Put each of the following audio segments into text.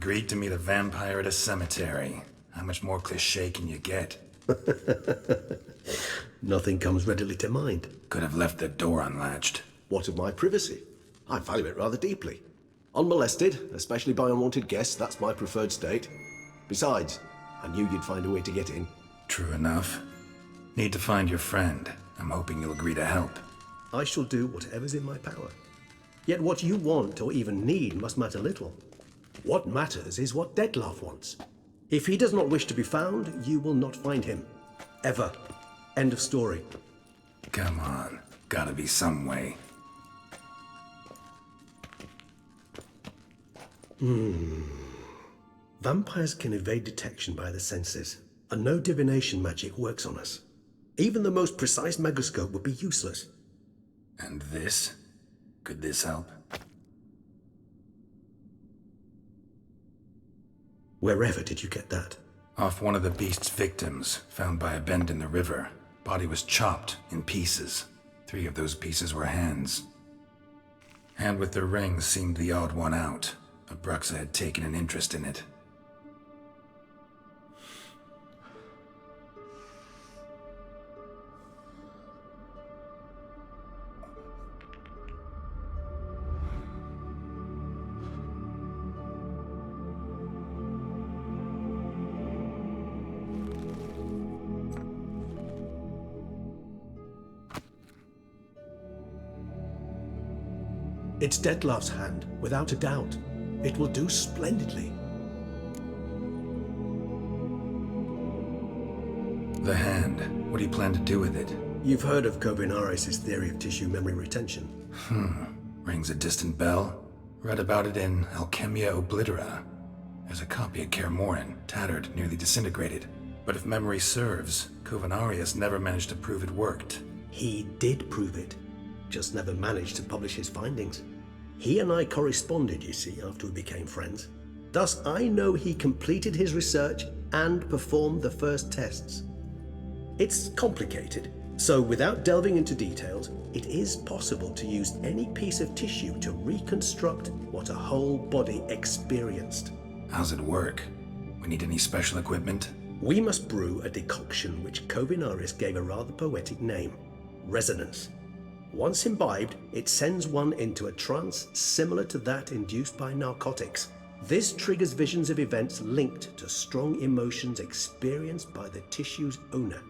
agreed to meet a vampire at a cemetery. How much more cliché can you get? Nothing comes readily to mind. Could have left the door unlatched. What of my privacy? I value it rather deeply. Unmolested, especially by unwanted guests, that's my preferred state. Besides, I knew you'd find a way to get in. True enough. Need to find your friend. I'm hoping you'll agree to help. I shall do whatever's in my power. Yet what you want or even need must matter little. What matters is what Dettlaff wants. If he does not wish to be found, you will not find him. Ever. End of story. Come on. Gotta be some way. Vampires can evade detection by the senses, and no divination magic works on us. Even the most precise megascope would be useless. And this? Could this help? Wherever did you get that? Off one of the beast's victims, found by a bend in the river. Body was chopped in pieces. 3 of those pieces were hands. Hand with the ring seemed the odd one out. Abruxa had taken an interest in it. It's Dettlaff's hand, without a doubt. It will do splendidly. The hand. What do you plan to do with it? You've heard of Kovinaris' theory of tissue memory retention. Rings a distant bell. Read about it in Alchemia Oblitera. There's a copy of Kaer Morhen, tattered, nearly disintegrated. But if memory serves, Kovinaris never managed to prove it worked. He did prove it, just never managed to publish his findings. He and I corresponded, you see, after we became friends. Thus, I know he completed his research and performed the first tests. It's complicated, so without delving into details, it is possible to use any piece of tissue to reconstruct what a whole body experienced. How's it work? We need any special equipment? We must brew a decoction which Kovinaris gave a rather poetic name: resonance. Once imbibed, it sends one into a trance similar to that induced by narcotics. This triggers visions of events linked to strong emotions experienced by the tissue's owner.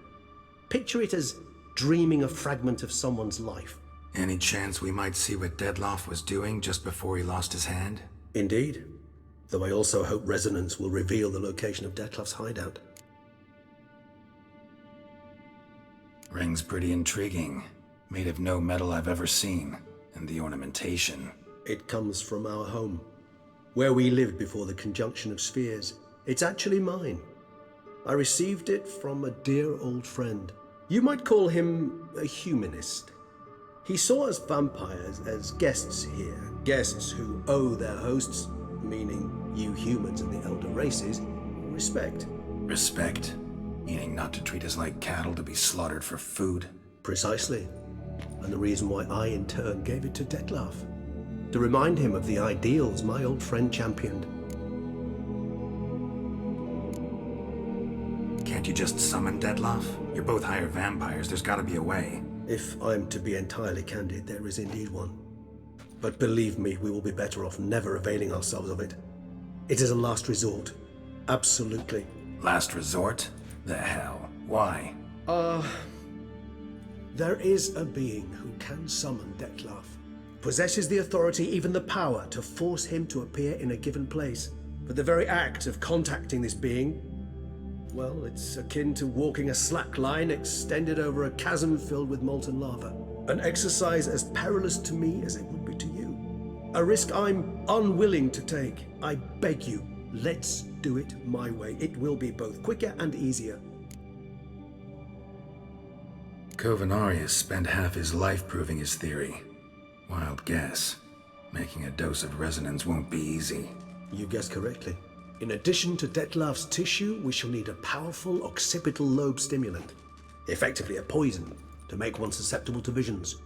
Picture it as dreaming a fragment of someone's life. Any chance we might see what Dettlaff was doing just before he lost his hand? Indeed. Though I also hope resonance will reveal the location of Dettlaff's hideout. Ring's pretty intriguing. Made of no metal I've ever seen. And the ornamentation. It comes from our home, where we lived before the conjunction of spheres. It's actually mine. I received it from a dear old friend. You might call him a humanist. He saw us vampires as guests here, guests who owe their hosts, meaning you humans and the elder races, respect. Respect? Meaning not to treat us like cattle to be slaughtered for food? Precisely. And the reason why I, in turn, gave it to Dettlaff. To remind him of the ideals my old friend championed. Can't you just summon Dettlaff? You're both higher vampires, there's gotta be a way. If I'm to be entirely candid, there is indeed one. But believe me, we will be better off never availing ourselves of it. It is a last resort. Absolutely. Last resort? The hell? Why? There is a being who can summon Dettlaff. Possesses the authority, even the power, to force him to appear in a given place. But the very act of contacting this being, well, it's akin to walking a slack line extended over a chasm filled with molten lava. An exercise as perilous to me as it would be to you. A risk I'm unwilling to take. I beg you, let's do it my way. It will be both quicker and easier. Kovinaris spent half his life proving his theory. Wild guess. Making a dose of resonance won't be easy. You guessed correctly. In addition to Dettlaff's tissue, we shall need a powerful occipital lobe stimulant. Effectively a poison, to make one susceptible to visions.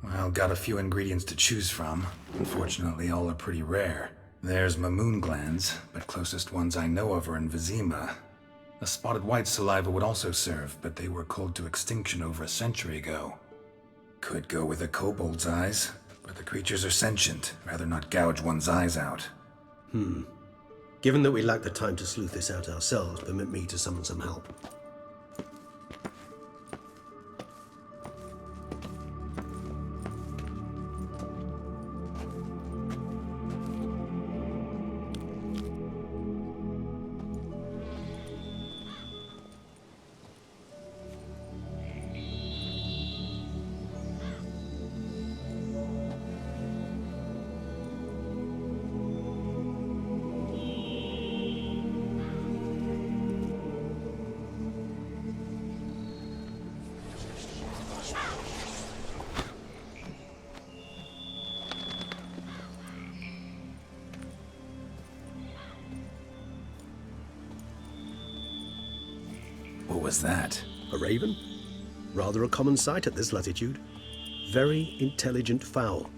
Well, got a few ingredients to choose from. Unfortunately, all are pretty rare. There's Mamoon glands, but closest ones I know of are in Vizima. A spotted white saliva would also serve, but they were culled to extinction over a century ago. Could go with a kobold's eyes, but the creatures are sentient. Rather not gouge one's eyes out. Given that we lack the time to sleuth this out ourselves, permit me to summon some help. What was that? A raven? Rather a common sight at this latitude. Very intelligent fowl.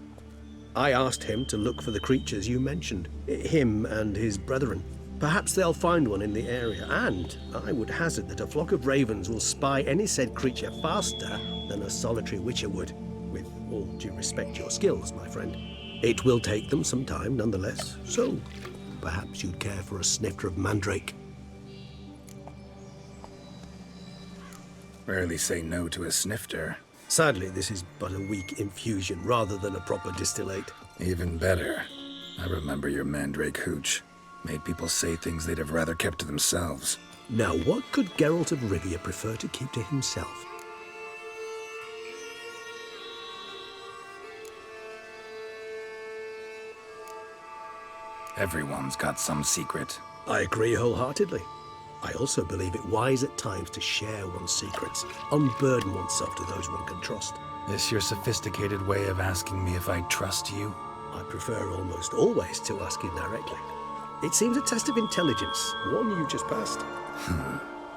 I asked him to look for the creatures you mentioned, him and his brethren. Perhaps they'll find one in the area, and I would hazard that a flock of ravens will spy any said creature faster than a solitary witcher would. With all due respect to your skills, my friend. It will take them some time, nonetheless, so perhaps you'd care for a snifter of mandrake. Rarely say no to a snifter. Sadly, this is but a weak infusion rather than a proper distillate. Even better. I remember your mandrake hooch. Made people say things they'd have rather kept to themselves. Now, what could Geralt of Rivia prefer to keep to himself? Everyone's got some secret. I agree wholeheartedly. I also believe it wise at times to share one's secrets, unburden oneself to those one can trust. This your sophisticated way of asking me if I trust you? I prefer almost always to ask you directly. It seems a test of intelligence, one you just passed.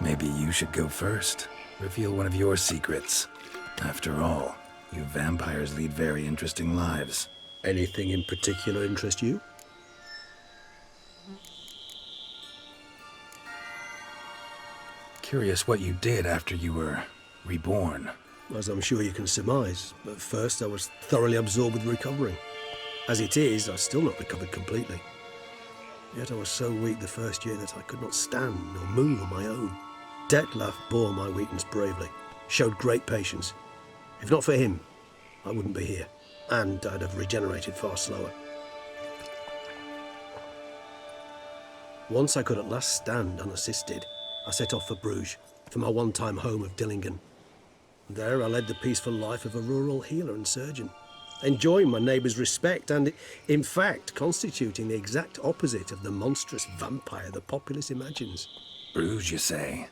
Maybe you should go first. Reveal one of your secrets. After all, you vampires lead very interesting lives. Anything in particular interest you? Curious what you did after you were reborn. As I'm sure you can surmise, at first I was thoroughly absorbed with recovering. As it is, I've still not recovered completely. Yet I was so weak the first year that I could not stand or move on my own. Detlef bore my weakness bravely, showed great patience. If not for him, I wouldn't be here, and I'd have regenerated far slower. Once I could at last stand unassisted, I set off for Bruges, for my one-time home of Dillingen. There I led the peaceful life of a rural healer and surgeon, enjoying my neighbours' respect and, in fact, constituting the exact opposite of the monstrous vampire the populace imagines. Bruges, you say?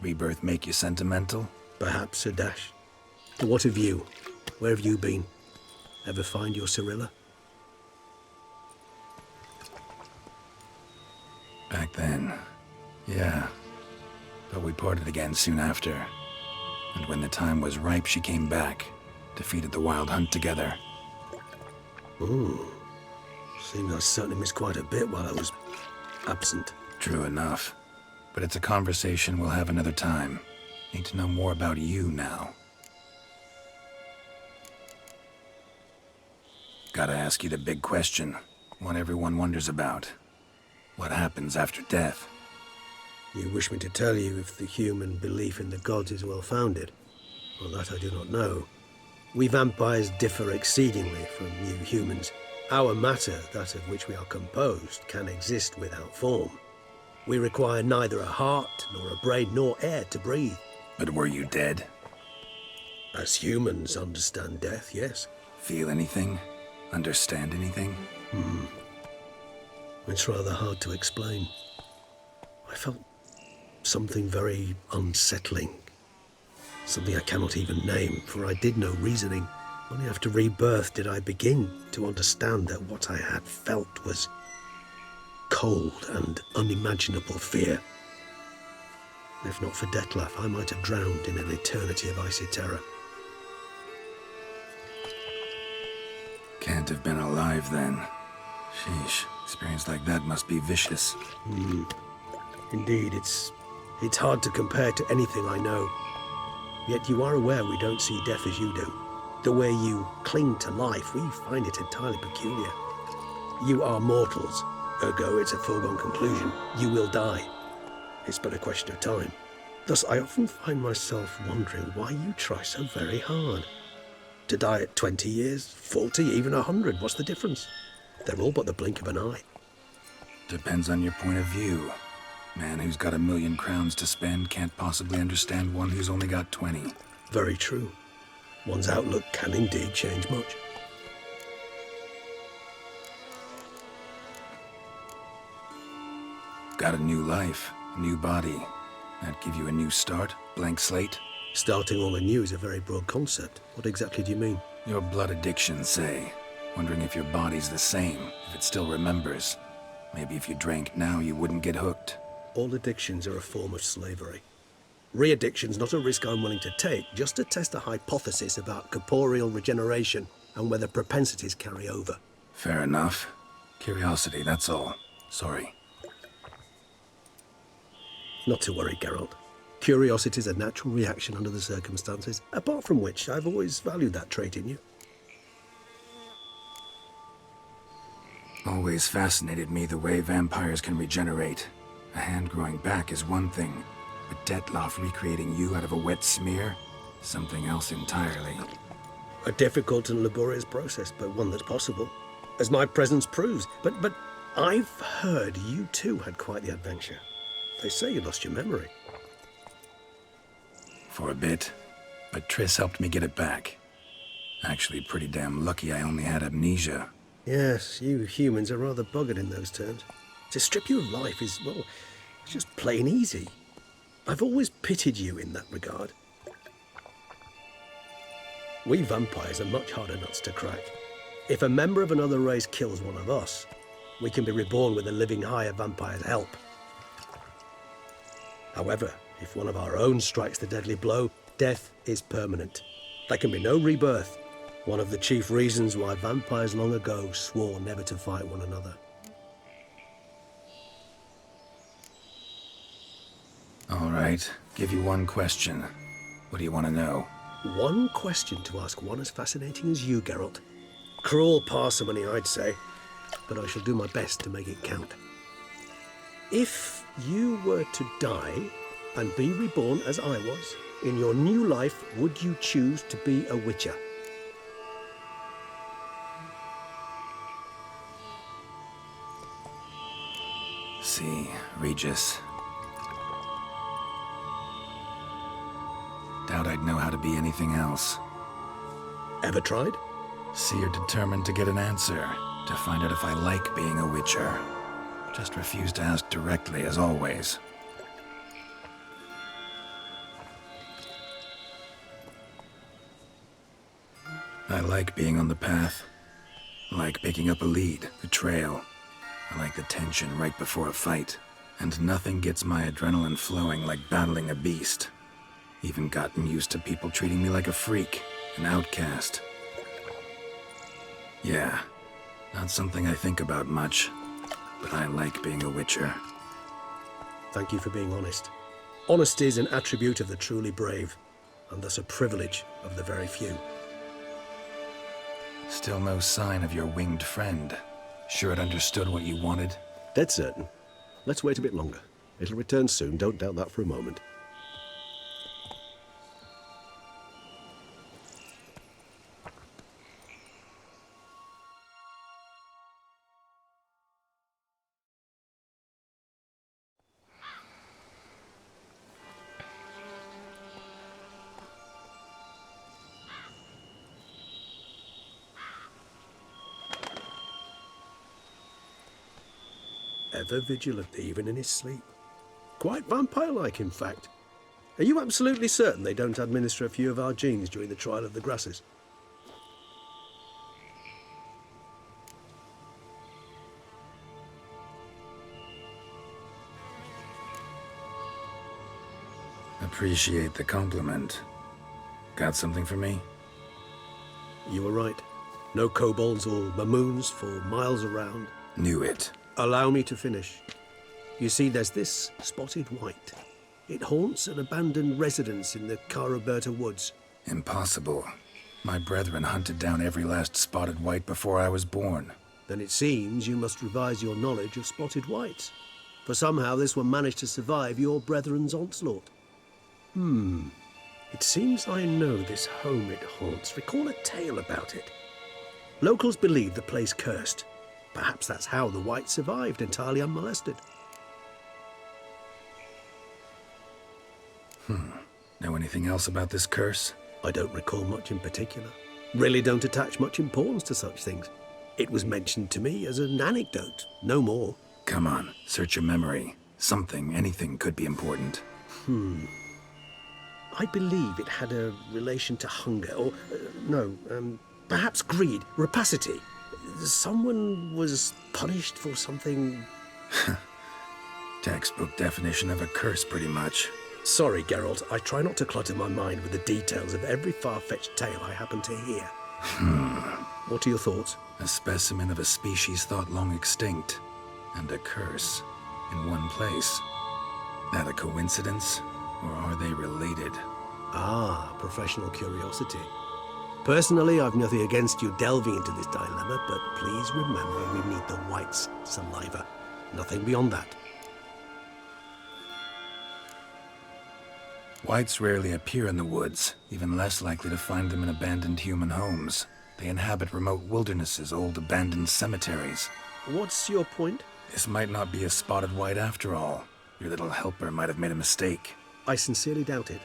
Rebirth make you sentimental? Perhaps a dash. But what of you? Where have you been? Ever find your Cyrilla? Back then, yeah. But we parted again soon after. And when the time was ripe, she came back. Defeated the Wild Hunt together. Seems I certainly missed quite a bit while I was absent. True enough. But it's a conversation we'll have another time. Need to know more about you now. Gotta ask you the big question. One everyone wonders about. What happens after death? You wish me to tell you if the human belief in the gods is well-founded? Well, that I do not know. We vampires differ exceedingly from you humans. Our matter, that of which we are composed, can exist without form. We require neither a heart, nor a brain, nor air to breathe. But were you dead? As humans understand death, yes. Feel anything? Understand anything? It's rather hard to explain. I felt something very unsettling. Something I cannot even name, for I did no reasoning. Only after rebirth did I begin to understand that what I had felt was cold and unimaginable fear. If not for Detlef, I might have drowned in an eternity of icy terror. Can't have been alive then. Sheesh, experience like that must be vicious. Indeed, it's hard to compare to anything I know. Yet you are aware we don't see death as you do. The way you cling to life, we find it entirely peculiar. You are mortals, ergo it's a foregone conclusion. You will die. It's but a question of time. Thus, I often find myself wondering why you try so very hard. To die at 20 years, 40, even 100, what's the difference? They're all but the blink of an eye. Depends on your point of view. Man who's got 1,000,000 crowns to spend can't possibly understand one who's only got 20. Very true. One's outlook can indeed change much. Got a new life, new body. That give you a new start, blank slate? Starting all anew is a very broad concept. What exactly do you mean? Your blood addiction, say. Wondering if your body's the same, if it still remembers. Maybe if you drank now, you wouldn't get hooked. All addictions are a form of slavery. Re-addiction's not a risk I'm willing to take, just to test a hypothesis about corporeal regeneration and whether propensities carry over. Fair enough. Curiosity, that's all. Sorry. Not to worry, Geralt. Curiosity's a natural reaction under the circumstances, apart from which I've always valued that trait in you. Always fascinated me the way vampires can regenerate. A hand growing back is one thing, but Detloff recreating you out of a wet smear? Something else entirely. A difficult and laborious process, but one that's possible, as my presence proves. But I've heard you too had quite the adventure. They say you lost your memory. For a bit, but Triss helped me get it back. Actually, pretty damn lucky I only had amnesia. Yes, you humans are rather buggered in those terms. To strip you of life is, well, it's just plain easy. I've always pitied you in that regard. We vampires are much harder nuts to crack. If a member of another race kills one of us, we can be reborn with a living higher vampire's help. However, if one of our own strikes the deadly blow, death is permanent. There can be no rebirth. One of the chief reasons why vampires long ago swore never to fight one another. All right, give you one question. What do you want to know? One question to ask one as fascinating as you, Geralt. Cruel parsimony, I'd say, but I shall do my best to make it count. If you were to die and be reborn as I was, in your new life, would you choose to be a witcher? See, Regis. Doubt I'd know how to be anything else. Ever tried? See, you're determined to get an answer, to find out if I like being a witcher. Just refuse to ask directly, as always. I like being on the path. I like picking up a lead, a trail. I like the tension right before a fight. And nothing gets my adrenaline flowing like battling a beast. Even gotten used to people treating me like a freak, an outcast. Yeah, not something I think about much, but I like being a witcher. Thank you for being honest. Honesty is an attribute of the truly brave, and thus a privilege of the very few. Still no sign of your winged friend. Sure it understood what you wanted? Dead certain. Let's wait a bit longer. It'll return soon, don't doubt that for a moment. Ever vigilant, even in his sleep. Quite vampire-like, in fact. Are you absolutely certain they don't administer a few of our genes during the trial of the grasses? Appreciate the compliment. Got something for me? You were right. No kobolds or mamoons for miles around. Knew it. Allow me to finish. You see, there's this spotted white. It haunts an abandoned residence in the Caraberta woods. Impossible. My brethren hunted down every last spotted white before I was born. Then it seems you must revise your knowledge of spotted whites. For somehow this one managed to survive your brethren's onslaught. It seems I know this home it haunts. Recall a tale about it. Locals believe the place cursed. Perhaps that's how the white survived entirely unmolested. Know anything else about this curse? I don't recall much in particular. Really don't attach much importance to such things. It was mentioned to me as an anecdote, no more. Come on, search your memory. Something, anything could be important. I believe it had a relation to hunger, or, perhaps greed, rapacity. Someone was punished for something... Textbook definition of a curse, pretty much. Sorry, Geralt, I try not to clutter my mind with the details of every far-fetched tale I happen to hear. What are your thoughts? A specimen of a species thought long extinct, and a curse in one place. That a coincidence, or are they related? Ah, professional curiosity. Personally, I've nothing against you delving into this dilemma, but please remember we need the white's saliva. Nothing beyond that. Whites rarely appear in the woods, even less likely to find them in abandoned human homes. They inhabit remote wildernesses, old abandoned cemeteries. What's your point? This might not be a spotted white after all. Your little helper might have made a mistake. I sincerely doubt it.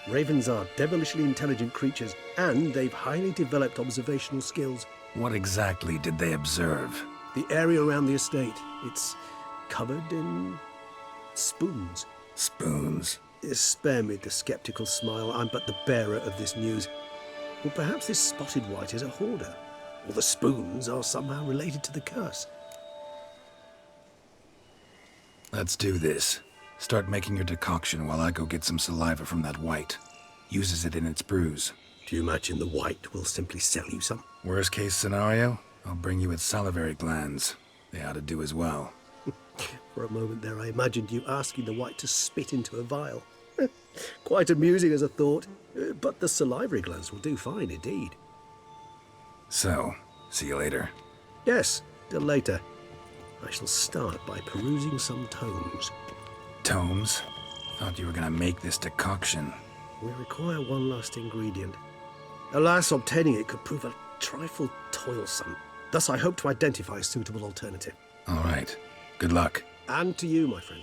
Ravens are devilishly intelligent creatures, and they've highly developed observational skills. What exactly did they observe? The area around the estate, it's covered in spoons. Spoons? Spare me the skeptical smile. I'm but the bearer of this news. Or perhaps this spotted white is a hoarder. Or the spoons are somehow related to the curse. Let's do this. Start making your decoction while I go get some saliva from that white. Uses it in its brews. Do you imagine the white will simply sell you some? Worst case scenario, I'll bring you its salivary glands. They ought to do as well. For a moment there, I imagined you asking the white to spit into a vial. Quite amusing as a thought, but the salivary glands will do fine indeed. So, see you later. Yes, till later. I shall start by perusing some tomes. Tomes? Thought you were gonna make this decoction. We require one last ingredient. Alas, obtaining it could prove a trifle toilsome. Thus, I hope to identify a suitable alternative. All right. Good luck. And to you, my friend.